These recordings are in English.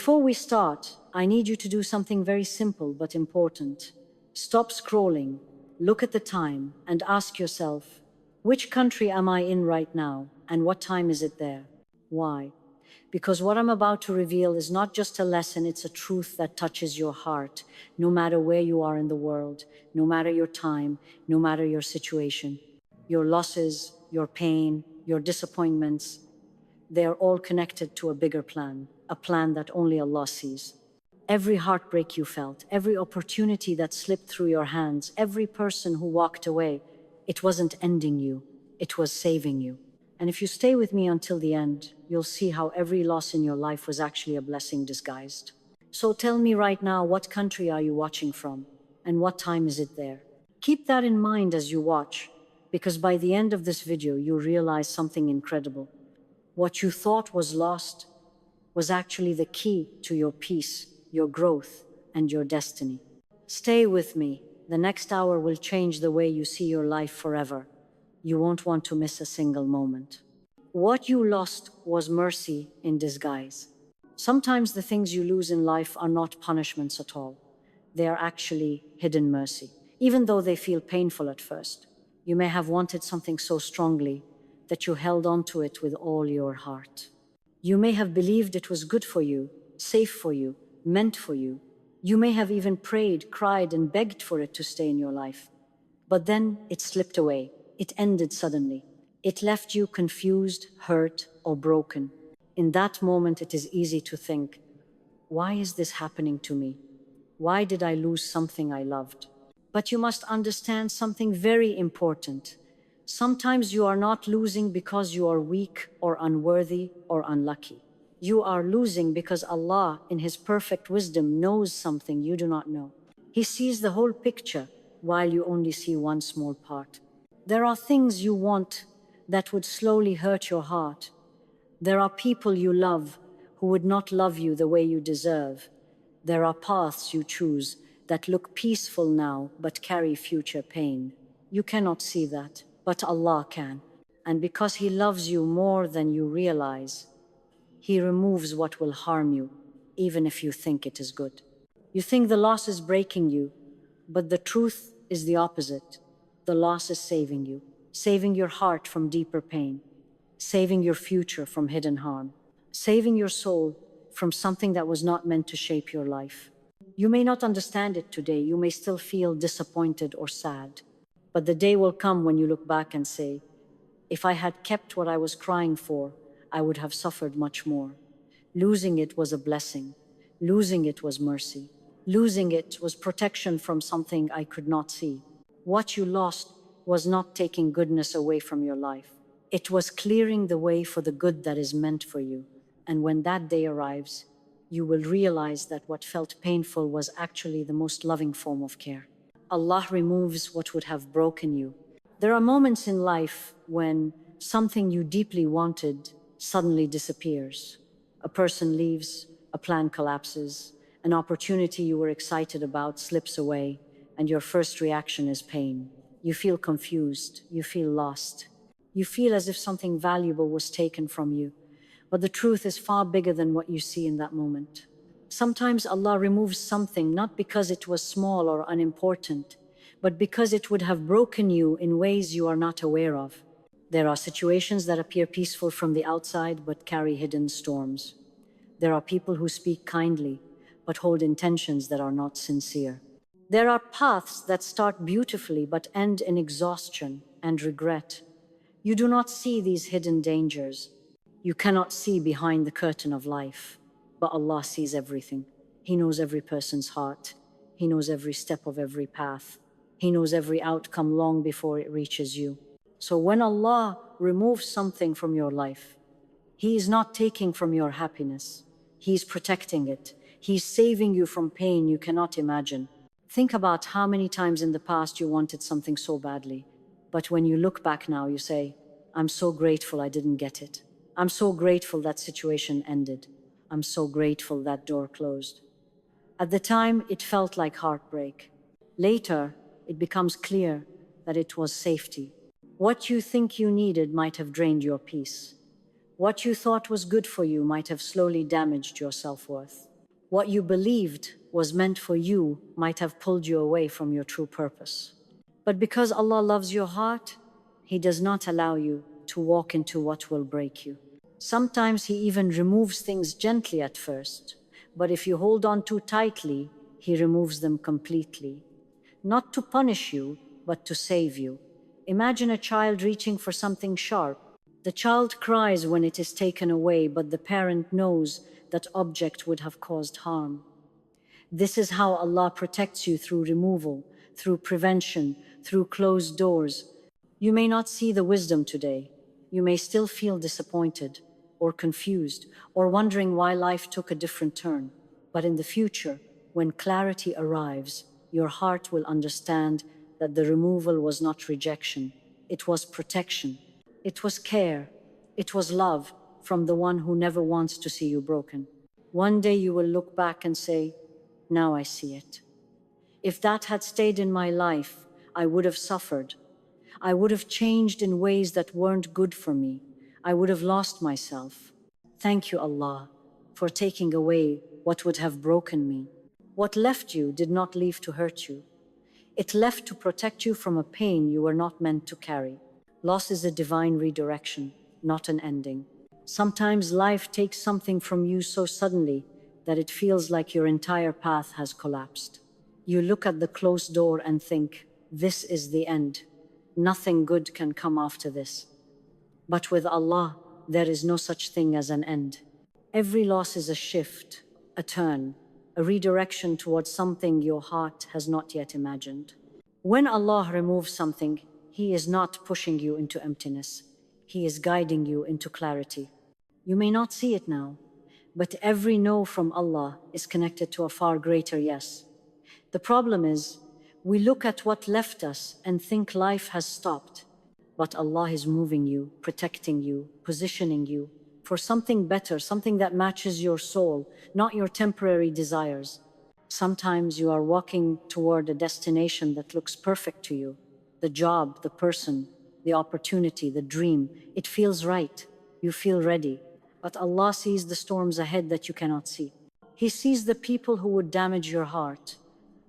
Before we start, I need you to do something very simple but important. Stop scrolling, look at the time, and ask yourself, which country am I in right now, and what time is it there? Why? Because what I'm about to reveal is not just a lesson, it's a truth that touches your heart, no matter where you are in the world, no matter your time, no matter your situation. Your losses, your pain, your disappointments, they are all connected to a bigger plan, a plan that only Allah sees. Every heartbreak you felt, every opportunity that slipped through your hands, every person who walked away, it wasn't ending you, it was saving you. And if you stay with me until the end, you'll see how every loss in your life was actually a blessing disguised. So tell me right now, what country are you watching from? And what time is it there? Keep that in mind as you watch, because by the end of this video, you'll realize something incredible. What you thought was lost was actually the key to your peace, your growth, and your destiny. Stay with me. The next hour will change the way you see your life forever. You won't want to miss a single moment. What you lost was mercy in disguise. Sometimes the things you lose in life are not punishments at all. They are actually hidden mercy, even though they feel painful at first. You may have wanted something so strongly that you held on to it with all your heart. You may have believed it was good for you, safe for you, meant for you. You may have even prayed, cried, and begged for it to stay in your life. But then it slipped away. It ended suddenly. It left you confused, hurt, or broken. In that moment, it is easy to think, why is this happening to me? Why did I lose something I loved? But you must understand something very important. Sometimes you are not losing because you are weak or unworthy or unlucky. You are losing because Allah, in His perfect wisdom, knows something you do not know. He sees the whole picture while you only see one small part. There are things you want that would slowly hurt your heart. There are people you love who would not love you the way you deserve. There are paths you choose that look peaceful now but carry future pain. You cannot see that, but Allah can. And because He loves you more than you realize, He removes what will harm you, even if you think it is good. You think the loss is breaking you, but the truth is the opposite. The loss is saving you, saving your heart from deeper pain, saving your future from hidden harm, saving your soul from something that was not meant to shape your life. You may not understand it today, you may still feel disappointed or sad, but the day will come when you look back and say, if I had kept what I was crying for, I would have suffered much more. Losing it was a blessing. Losing it was mercy. Losing it was protection from something I could not see. What you lost was not taking goodness away from your life. It was clearing the way for the good that is meant for you. And when that day arrives, you will realize that what felt painful was actually the most loving form of care. Allah removes what would have broken you. There are moments in life when something you deeply wanted suddenly disappears. A person leaves, a plan collapses, an opportunity you were excited about slips away, and your first reaction is pain. You feel confused, you feel lost. You feel as if something valuable was taken from you. But the truth is far bigger than what you see in that moment. Sometimes Allah removes something not because it was small or unimportant, but because it would have broken you in ways you are not aware of. There are situations that appear peaceful from the outside but carry hidden storms. There are people who speak kindly but hold intentions that are not sincere. There are paths that start beautifully but end in exhaustion and regret. You do not see these hidden dangers. You cannot see behind the curtain of life, but Allah sees everything. He knows every person's heart. He knows every step of every path. He knows every outcome long before it reaches you. So when Allah removes something from your life, He is not taking from your happiness. He is protecting it. He is saving you from pain you cannot imagine. Think about how many times in the past you wanted something so badly, but when you look back now, you say, I'm so grateful I didn't get it. I'm so grateful that situation ended. I'm so grateful that door closed. At the time, it felt like heartbreak. Later, it becomes clear that it was safety. What you think you needed might have drained your peace, What you thought was good for you might have slowly damaged your self-worth. What you believed was meant for you might have pulled you away from your true purpose. But because Allah loves your heart, He does not allow you to walk into what will break you. Sometimes He even removes things gently at first, but if you hold on too tightly, He removes them completely. Not to punish you, but to save you. Imagine a child reaching for something sharp. The child cries when it is taken away, but the parent knows that object would have caused harm. This is how Allah protects you through removal, through prevention, through closed doors. You may not see the wisdom today. You may still feel disappointed, or confused, or wondering why life took a different turn. But in the future, when clarity arrives, your heart will understand that the removal was not rejection, it was protection. It was care. It was love from the one who never wants to see you broken. One day you will look back and say, now I see it. If that had stayed in my life, I would have suffered. I would have changed in ways that weren't good for me. I would have lost myself. Thank you, Allah, for taking away what would have broken me. What left you did not leave to hurt you. It left to protect you from a pain you were not meant to carry. Loss is a divine redirection, not an ending. Sometimes life takes something from you so suddenly that it feels like your entire path has collapsed. You look at the closed door and think, this is the end. Nothing good can come after this. But with Allah, there is no such thing as an end. Every loss is a shift, a turn, a redirection towards something your heart has not yet imagined. When Allah removes something, He is not pushing you into emptiness. He is guiding you into clarity. You may not see it now, but every no from Allah is connected to a far greater yes. The problem is, we look at what left us and think life has stopped. But Allah is moving you, protecting you, positioning you for something better, something that matches your soul, not your temporary desires. Sometimes you are walking toward a destination that looks perfect to you. The job, the person, the opportunity, the dream. It feels right. You feel ready. But Allah sees the storms ahead that you cannot see. He sees the people who would damage your heart,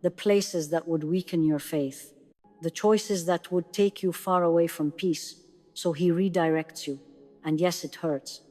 the places that would weaken your faith, the choices that would take you far away from peace. So He redirects you. And yes, it hurts.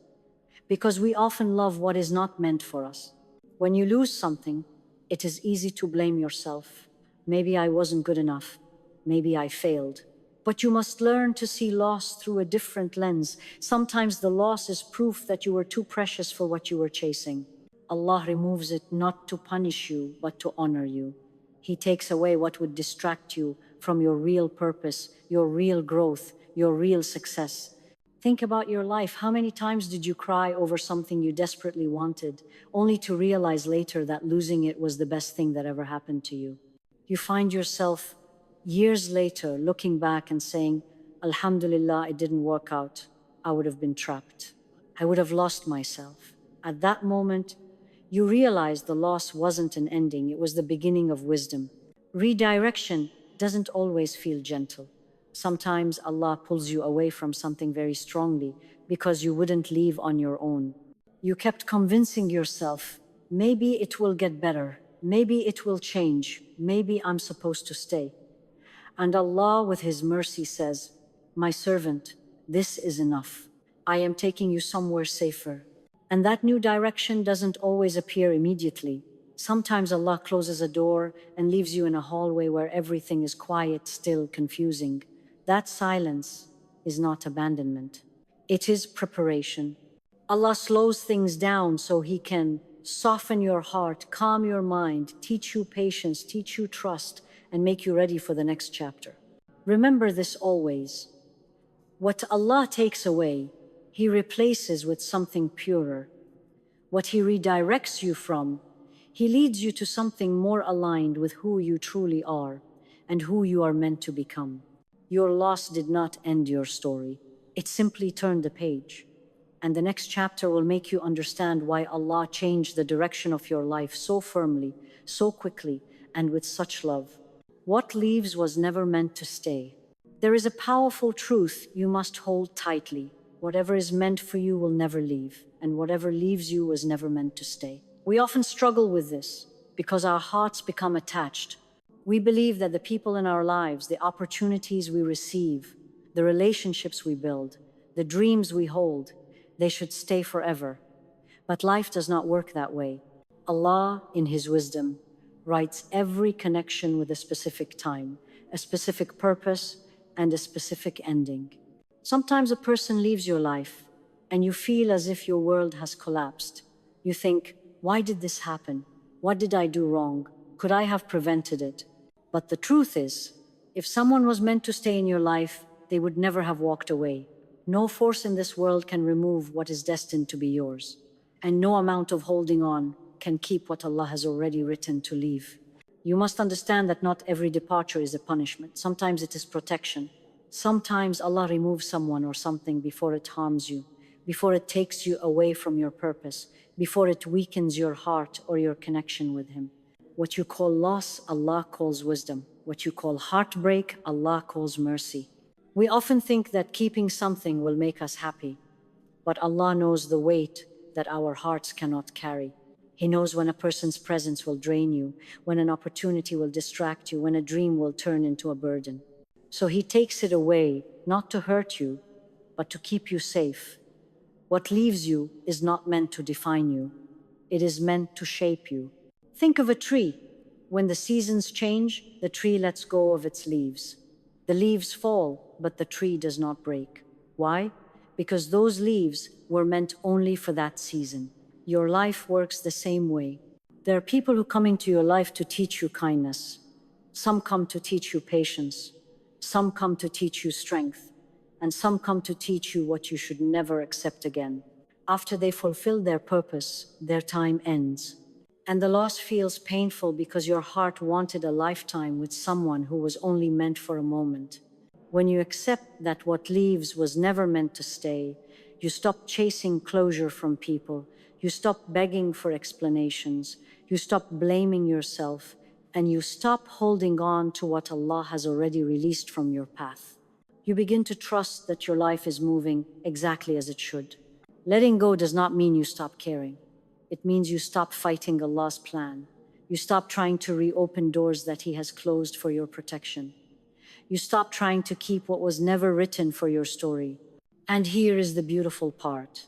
Because we often love what is not meant for us. When you lose something, it is easy to blame yourself. Maybe I wasn't good enough. Maybe I failed. But you must learn to see loss through a different lens. Sometimes the loss is proof that you were too precious for what you were chasing. Allah removes it not to punish you, but to honor you. He takes away what would distract you from your real purpose, your real growth, your real success. Think about your life. How many times did you cry over something you desperately wanted, only to realize later that losing it was the best thing that ever happened to you? You find yourself years later looking back and saying, Alhamdulillah, it didn't work out. I would have been trapped. I would have lost myself. At that moment, you realize the loss wasn't an ending, it was the beginning of wisdom. Redirection doesn't always feel gentle. Sometimes Allah pulls you away from something very strongly because you wouldn't leave on your own. You kept convincing yourself, maybe it will get better, maybe it will change, maybe I'm supposed to stay. And Allah with His mercy says, my servant, this is enough. I am taking you somewhere safer. And that new direction doesn't always appear immediately. Sometimes Allah closes a door and leaves you in a hallway where everything is quiet, still, confusing. That silence is not abandonment. It is preparation. Allah slows things down so He can soften your heart, calm your mind, teach you patience, teach you trust, and make you ready for the next chapter. Remember this always. What Allah takes away, He replaces with something purer. What He redirects you from, He leads you to something more aligned with who you truly are and who you are meant to become. Your loss did not end your story. It simply turned the page. And the next chapter will make you understand why Allah changed the direction of your life so firmly, so quickly, and with such love. What leaves was never meant to stay. There is a powerful truth you must hold tightly. Whatever is meant for you will never leave, and whatever leaves you was never meant to stay. We often struggle with this because our hearts become attached. We believe that the people in our lives, the opportunities we receive, the relationships we build, the dreams we hold, they should stay forever. But life does not work that way. Allah, in His wisdom, writes every connection with a specific time, a specific purpose, and a specific ending. Sometimes a person leaves your life, and you feel as if your world has collapsed. You think, why did this happen? What did I do wrong? Could I have prevented it? But the truth is, if someone was meant to stay in your life, they would never have walked away. No force in this world can remove what is destined to be yours, and no amount of holding on can keep what Allah has already written to leave. You must understand that not every departure is a punishment. Sometimes it is protection. Sometimes Allah removes someone or something before it harms you, before it takes you away from your purpose, before it weakens your heart or your connection with Him. What you call loss, Allah calls wisdom. What you call heartbreak, Allah calls mercy. We often think that keeping something will make us happy, but Allah knows the weight that our hearts cannot carry. He knows when a person's presence will drain you, when an opportunity will distract you, when a dream will turn into a burden. So He takes it away, not to hurt you, but to keep you safe. What leaves you is not meant to define you. It is meant to shape you. Think of a tree. When the seasons change, the tree lets go of its leaves. The leaves fall, but the tree does not break. Why? Because those leaves were meant only for that season. Your life works the same way. There are people who come into your life to teach you kindness. Some come to teach you patience. Some come to teach you strength. And some come to teach you what you should never accept again. After they fulfill their purpose, their time ends. And the loss feels painful because your heart wanted a lifetime with someone who was only meant for a moment. When you accept that what leaves was never meant to stay, you stop chasing closure from people, you stop begging for explanations, you stop blaming yourself, and you stop holding on to what Allah has already released from your path. You begin to trust that your life is moving exactly as it should. Letting go does not mean you stop caring. It means you stop fighting Allah's plan. You stop trying to reopen doors that He has closed for your protection. You stop trying to keep what was never written for your story. And here is the beautiful part.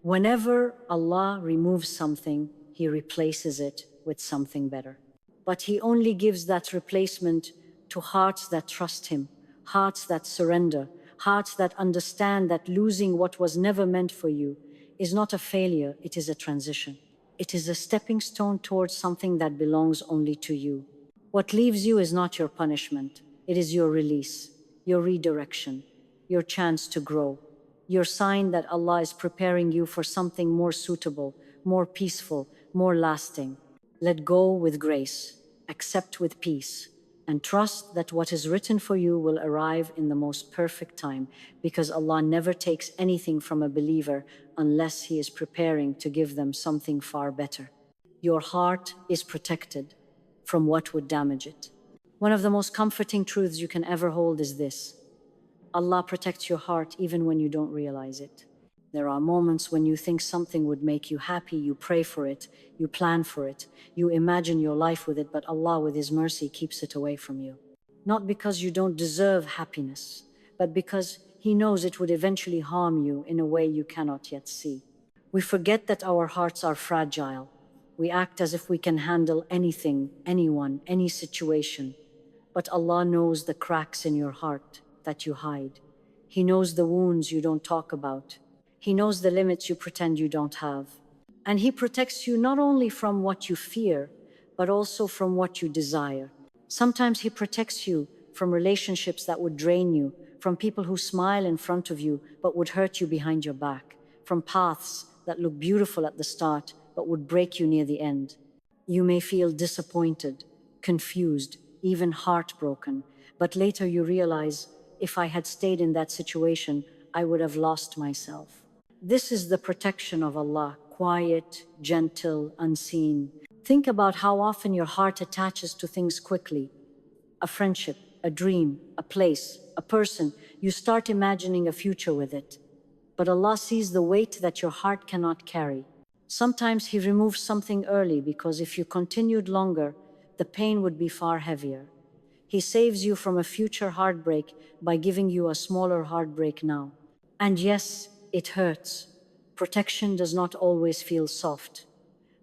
Whenever Allah removes something, He replaces it with something better. But He only gives that replacement to hearts that trust Him, hearts that surrender, hearts that understand that losing what was never meant for you is not a failure, it is a transition. It is a stepping stone towards something that belongs only to you. What leaves you is not your punishment, it is your release, your redirection, your chance to grow, your sign that Allah is preparing you for something more suitable, more peaceful, more lasting. Let go with grace, accept with peace, and trust that what is written for you will arrive in the most perfect time, because Allah never takes anything from a believer unless He is preparing to give them something far better. Your heart is protected from what would damage it. One of the most comforting truths you can ever hold is this: Allah protects your heart even when you don't realize it. There are moments when you think something would make you happy, you pray for it, you plan for it, you imagine your life with it, but Allah with His mercy keeps it away from you. Not because you don't deserve happiness, but because He knows it would eventually harm you in a way you cannot yet see. We forget that our hearts are fragile. We act as if we can handle anything, anyone, any situation. But Allah knows the cracks in your heart that you hide. He knows the wounds you don't talk about. He knows the limits you pretend you don't have. And He protects you not only from what you fear, but also from what you desire. Sometimes He protects you from relationships that would drain you, from people who smile in front of you but would hurt you behind your back, from paths that look beautiful at the start but would break you near the end. You may feel disappointed, confused, even heartbroken, but later you realize, if I had stayed in that situation, I would have lost myself. This is the protection of Allah, quiet, gentle, unseen. Think about how often your heart attaches to things quickly. A friendship, a dream, a place, a person. You start imagining a future with it. But Allah sees the weight that your heart cannot carry. Sometimes He removes something early because if you continued longer, the pain would be far heavier. He saves you from a future heartbreak by giving you a smaller heartbreak now. And yes, it hurts. Protection does not always feel soft.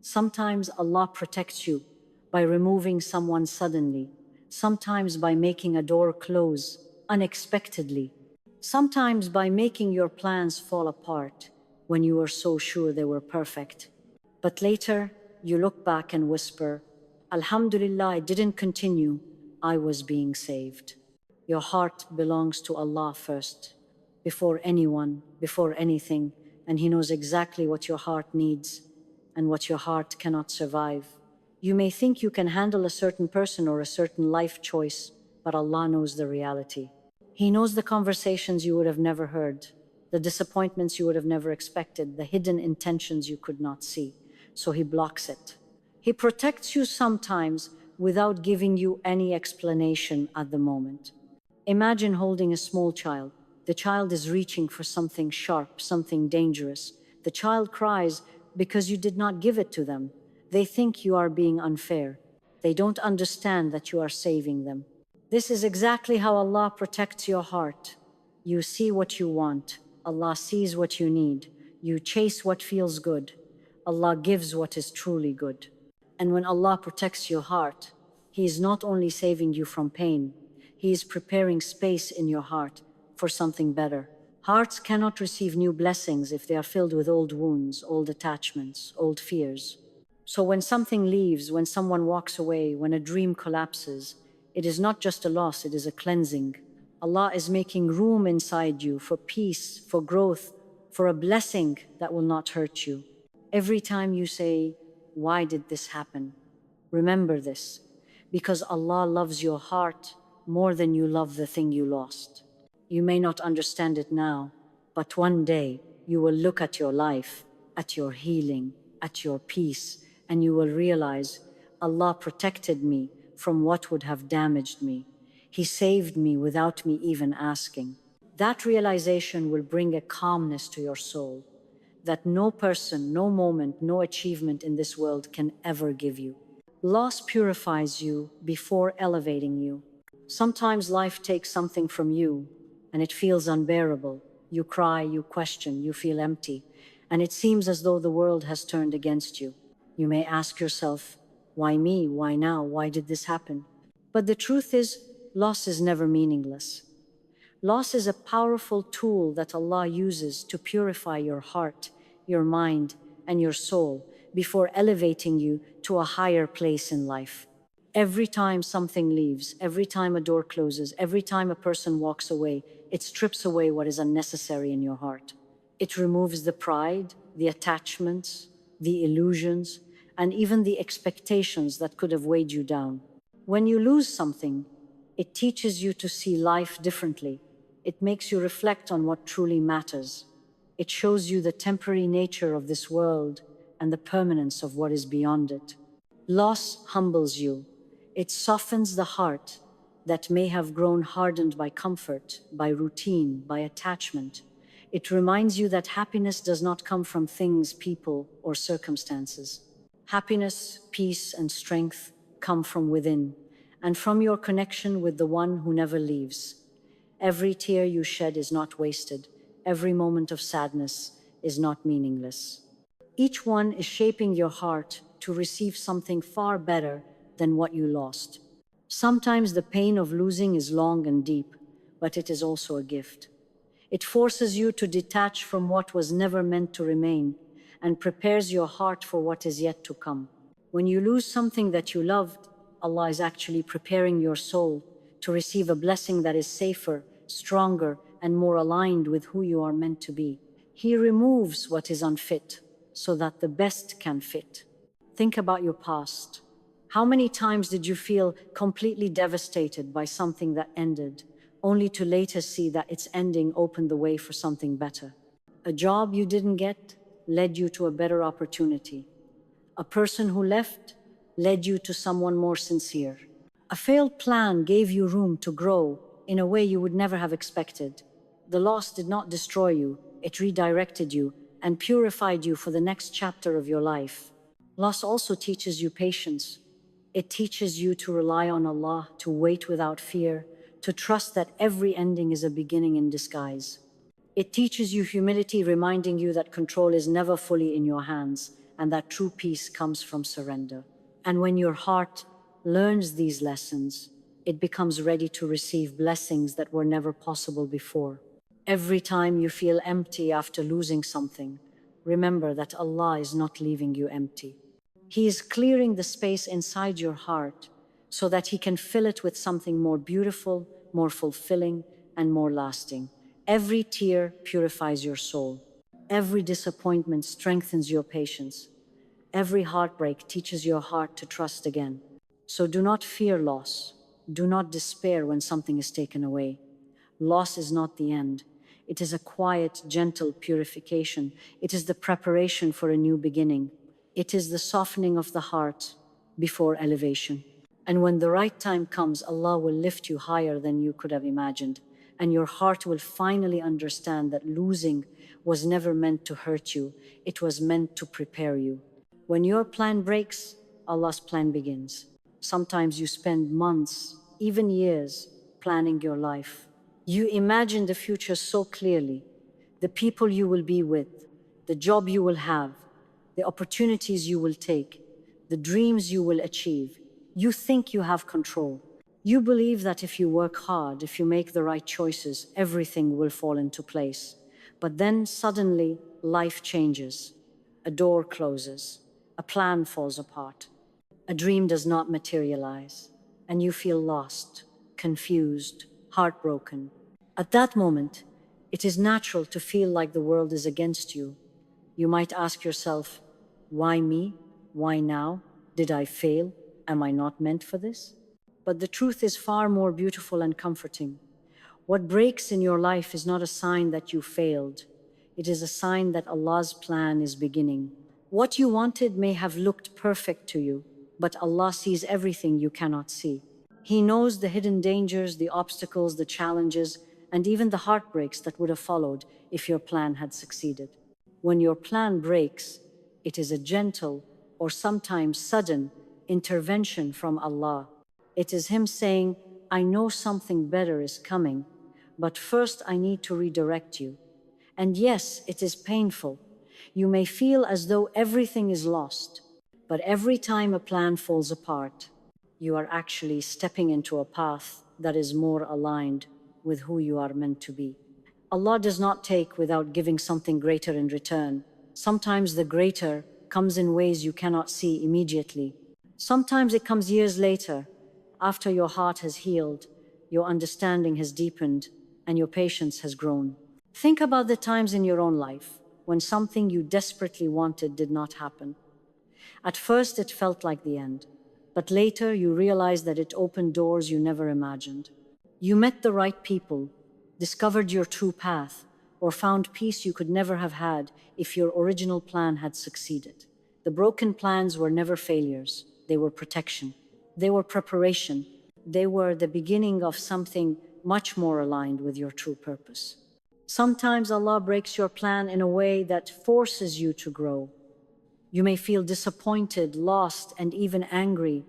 Sometimes Allah protects you by removing someone suddenly, sometimes by making a door close unexpectedly, sometimes by making your plans fall apart when you were so sure they were perfect. But later, you look back and whisper, Alhamdulillah, I didn't continue, I was being saved. Your heart belongs to Allah first, before anyone, before anything, and He knows exactly what your heart needs and what your heart cannot survive. You may think you can handle a certain person or a certain life choice, but Allah knows the reality. He knows the conversations you would have never heard, the disappointments you would have never expected, the hidden intentions you could not see. So He blocks it. He protects you sometimes without giving you any explanation at the moment. Imagine holding a small child. The child is reaching for something sharp, something dangerous. The child cries because you did not give it to them. They think you are being unfair. They don't understand that you are saving them. This is exactly how Allah protects your heart. You see what you want. Allah sees what you need. You chase what feels good. Allah gives what is truly good. And when Allah protects your heart, He is not only saving you from pain, He is preparing space in your heart for something better. Hearts cannot receive new blessings if they are filled with old wounds, old attachments, old fears. So when something leaves, when someone walks away, when a dream collapses, it is not just a loss, it is a cleansing. Allah is making room inside you for peace, for growth, for a blessing that will not hurt you. Every time you say, why did this happen? Remember this, because Allah loves your heart more than you love the thing you lost. You may not understand it now, but one day you will look at your life, at your healing, at your peace, and you will realize Allah protected me from what would have damaged me. He saved me without me even asking. That realization will bring a calmness to your soul that no person, no moment, no achievement in this world can ever give you. Loss purifies you before elevating you. Sometimes life takes something from you and it feels unbearable. You cry, you question, you feel empty, and it seems as though the world has turned against you. You may ask yourself, why me? Why now? Why did this happen? But the truth is, loss is never meaningless. Loss is a powerful tool that Allah uses to purify your heart, your mind, and your soul before elevating you to a higher place in life. Every time something leaves, every time a door closes, every time a person walks away, it strips away what is unnecessary in your heart. It removes the pride, the attachments, the illusions, and even the expectations that could have weighed you down. When you lose something, it teaches you to see life differently. It makes you reflect on what truly matters. It shows you the temporary nature of this world and the permanence of what is beyond it. Loss humbles you. It softens the heart that may have grown hardened by comfort, by routine, by attachment. It reminds you that happiness does not come from things, people, or circumstances. Happiness, peace, and strength come from within, and from your connection with the one who never leaves. Every tear you shed is not wasted. Every moment of sadness is not meaningless. Each one is shaping your heart to receive something far better than what you lost. Sometimes the pain of losing is long and deep, but it is also a gift. It forces you to detach from what was never meant to remain and prepares your heart for what is yet to come. When you lose something that you loved, Allah is actually preparing your soul to receive a blessing that is safer, stronger, and more aligned with who you are meant to be. He removes what is unfit so that the best can fit. Think about your past. How many times did you feel completely devastated by something that ended, only to later see that its ending opened the way for something better? A job you didn't get led you to a better opportunity. A person who left led you to someone more sincere. A failed plan gave you room to grow in a way you would never have expected. The loss did not destroy you, it redirected you and purified you for the next chapter of your life. Loss also teaches you patience. It teaches you to rely on Allah, to wait without fear, to trust that every ending is a beginning in disguise. It teaches you humility, reminding you that control is never fully in your hands and that true peace comes from surrender. And when your heart learns these lessons, it becomes ready to receive blessings that were never possible before. Every time you feel empty after losing something, remember that Allah is not leaving you empty. He is clearing the space inside your heart so that He can fill it with something more beautiful, more fulfilling, and more lasting. Every tear purifies your soul. Every disappointment strengthens your patience. Every heartbreak teaches your heart to trust again. So do not fear loss. Do not despair when something is taken away. Loss is not the end. It is a quiet, gentle purification. It is the preparation for a new beginning. It is the softening of the heart before elevation. And when the right time comes, Allah will lift you higher than you could have imagined. And your heart will finally understand that losing was never meant to hurt you. It was meant to prepare you. When your plan breaks, Allah's plan begins. Sometimes you spend months, even years, planning your life. You imagine the future so clearly, the people you will be with, the job you will have, the opportunities you will take, the dreams you will achieve. You think you have control. You believe that if you work hard, if you make the right choices, everything will fall into place. But then suddenly, life changes. A door closes. A plan falls apart. A dream does not materialize. And you feel lost, confused, heartbroken. At that moment, it is natural to feel like the world is against you. You might ask yourself, why me? Why now? Did I fail? Am I not meant for this? But the truth is far more beautiful and comforting. What breaks in your life is not a sign that you failed. It is a sign that Allah's plan is beginning. What you wanted may have looked perfect to you, but Allah sees everything you cannot see. He knows the hidden dangers, the obstacles, the challenges, and even the heartbreaks that would have followed if your plan had succeeded. When your plan breaks, it is a gentle or sometimes sudden intervention from Allah. It is Him saying, I know something better is coming, but first I need to redirect you. And yes, it is painful. You may feel as though everything is lost, but every time a plan falls apart, you are actually stepping into a path that is more aligned with who you are meant to be. Allah does not take without giving something greater in return. Sometimes the greater comes in ways you cannot see immediately. Sometimes it comes years later, after your heart has healed, your understanding has deepened, and your patience has grown. Think about the times in your own life when something you desperately wanted did not happen. At first, it felt like the end, but later you realized that it opened doors you never imagined. You met the right people, discovered your true path, or found peace you could never have had if your original plan had succeeded. The broken plans were never failures, they were protection. They were preparation. They were the beginning of something much more aligned with your true purpose. Sometimes Allah breaks your plan in a way that forces you to grow. You may feel disappointed, lost, and even angry,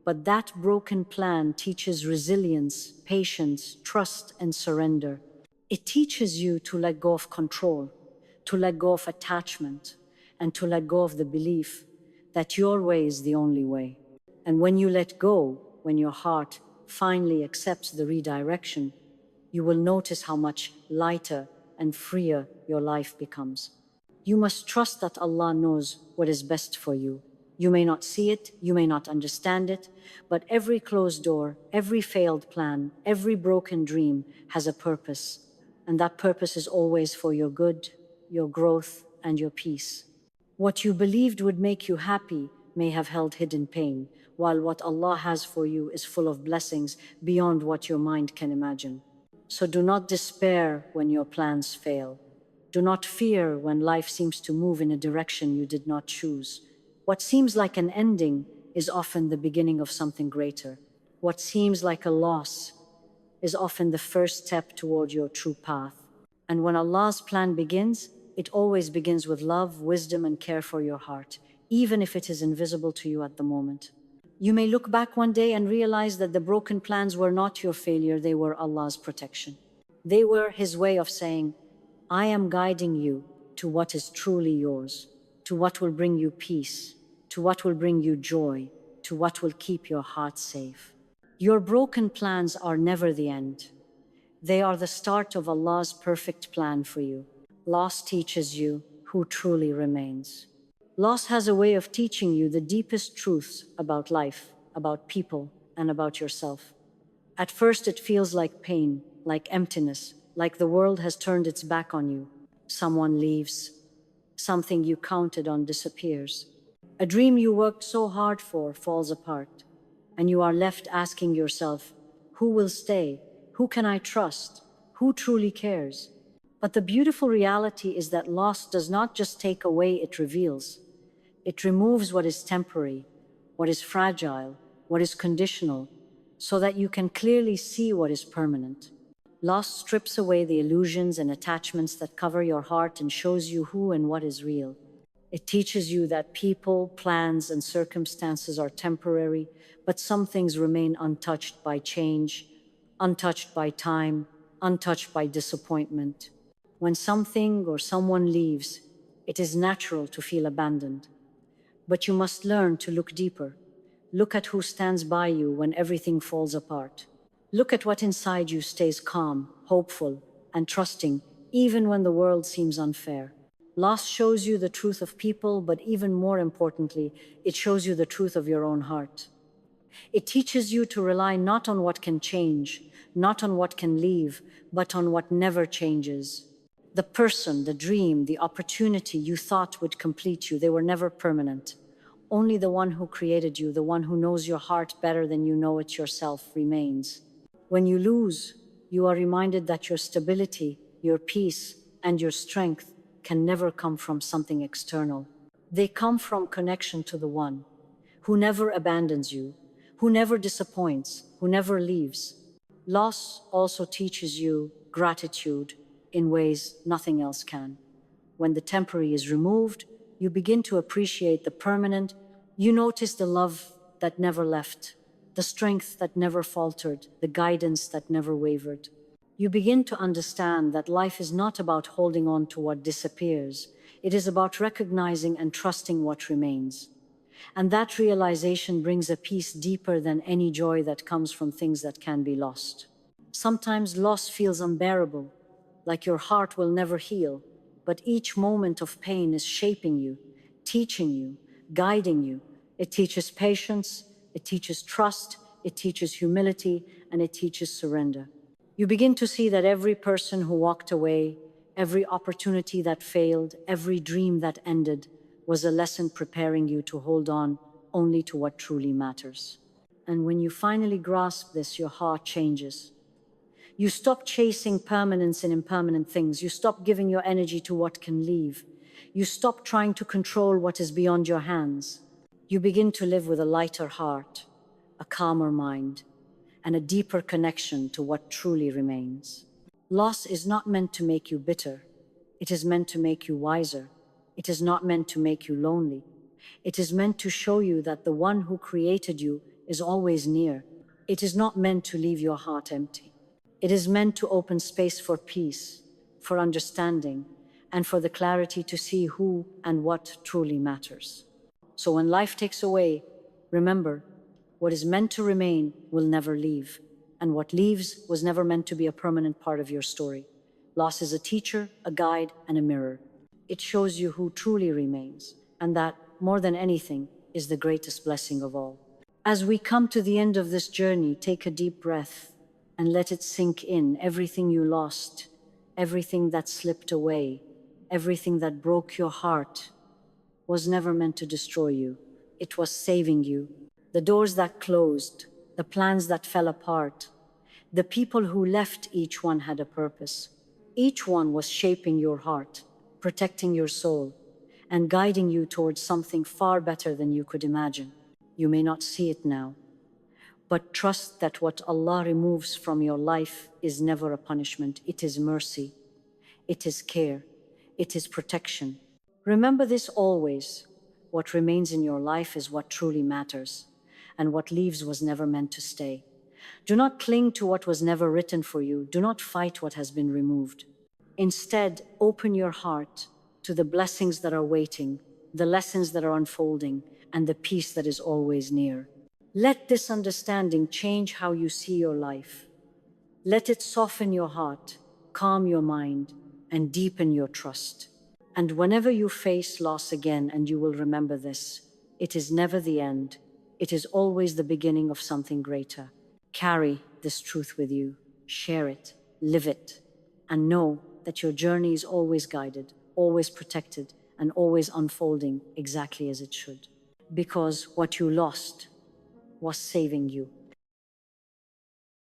but that broken plan teaches resilience, patience, trust, and surrender. It teaches you to let go of control, to let go of attachment, and to let go of the belief that your way is the only way. And when you let go, when your heart finally accepts the redirection, you will notice how much lighter and freer your life becomes. You must trust that Allah knows what is best for you. You may not see it, you may not understand it, but every closed door, every failed plan, every broken dream has a purpose. And that purpose is always for your good, your growth, and your peace. What you believed would make you happy may have held hidden pain, while what Allah has for you is full of blessings beyond what your mind can imagine. So do not despair when your plans fail. Do not fear when life seems to move in a direction you did not choose. What seems like an ending is often the beginning of something greater. What seems like a loss is often the first step toward your true path. And when Allah's plan begins, it always begins with love, wisdom, and care for your heart, even if it is invisible to you at the moment. You may look back one day and realize that the broken plans were not your failure, they were Allah's protection. They were His way of saying, I am guiding you to what is truly yours, to what will bring you peace, to what will bring you joy, to what will keep your heart safe. Your broken plans are never the end. They are the start of Allah's perfect plan for you. Loss teaches you who truly remains. Loss has a way of teaching you the deepest truths about life, about people, and about yourself. At first, it feels like pain, like emptiness, like the world has turned its back on you. Someone leaves, something you counted on disappears. A dream you worked so hard for falls apart, and you are left asking yourself, who will stay? Who can I trust? Who truly cares? But the beautiful reality is that loss does not just take away, it reveals. It removes what is temporary, what is fragile, what is conditional, so that you can clearly see what is permanent. Loss strips away the illusions and attachments that cover your heart and shows you who and what is real. It teaches you that people, plans, and circumstances are temporary, but some things remain untouched by change, untouched by time, untouched by disappointment. When something or someone leaves, it is natural to feel abandoned. But you must learn to look deeper. Look at who stands by you when everything falls apart. Look at what inside you stays calm, hopeful, and trusting, even when the world seems unfair. Loss shows you the truth of people, but even more importantly, it shows you the truth of your own heart. It teaches you to rely not on what can change, not on what can leave, but on what never changes. The person, the dream, the opportunity you thought would complete you, they were never permanent. Only the one who created you, the one who knows your heart better than you know it yourself, remains. When you lose, you are reminded that your stability, your peace, and your strength can never come from something external. They come from connection to the one who never abandons you, who never disappoints, who never leaves. Loss also teaches you gratitude in ways nothing else can. When the temporary is removed, you begin to appreciate the permanent. You notice the love that never left, the strength that never faltered, the guidance that never wavered. You begin to understand that life is not about holding on to what disappears. It is about recognizing and trusting what remains. And that realization brings a peace deeper than any joy that comes from things that can be lost. Sometimes loss feels unbearable, like your heart will never heal, but each moment of pain is shaping you, teaching you, guiding you. It teaches patience, it teaches trust, it teaches humility, and it teaches surrender. You begin to see that every person who walked away, every opportunity that failed, every dream that ended, was a lesson preparing you to hold on only to what truly matters. And when you finally grasp this, your heart changes. You stop chasing permanence in impermanent things. You stop giving your energy to what can leave. You stop trying to control what is beyond your hands. You begin to live with a lighter heart, a calmer mind, and a deeper connection to what truly remains. Loss is not meant to make you bitter. It is meant to make you wiser. It is not meant to make you lonely. It is meant to show you that the one who created you is always near. It is not meant to leave your heart empty. It is meant to open space for peace, for understanding, and for the clarity to see who and what truly matters. So when life takes away, remember, what is meant to remain will never leave, and what leaves was never meant to be a permanent part of your story. Loss is a teacher, a guide, and a mirror. It shows you who truly remains, and that, more than anything, is the greatest blessing of all. As we come to the end of this journey, take a deep breath and let it sink in. Everything you lost, everything that slipped away, everything that broke your heart was never meant to destroy you. It was saving you. The doors that closed, the plans that fell apart, the people who left, each one had a purpose. Each one was shaping your heart, protecting your soul, and guiding you towards something far better than you could imagine. You may not see it now, but trust that what Allah removes from your life is never a punishment, it is mercy. it is care, it is protection. Remember this always. What remains in your life is what truly matters, and what leaves was never meant to stay. Do not cling to what was never written for you. Do not fight what has been removed. Instead, open your heart to the blessings that are waiting, the lessons that are unfolding, and the peace that is always near. Let this understanding change how you see your life. Let it soften your heart, calm your mind, and deepen your trust. And whenever you face loss again, and you will remember this, it is never the end. It is always the beginning of something greater. Carry this truth with you, share it, live it, and know that your journey is always guided, always protected, and always unfolding exactly as it should. Because what you lost was saving you.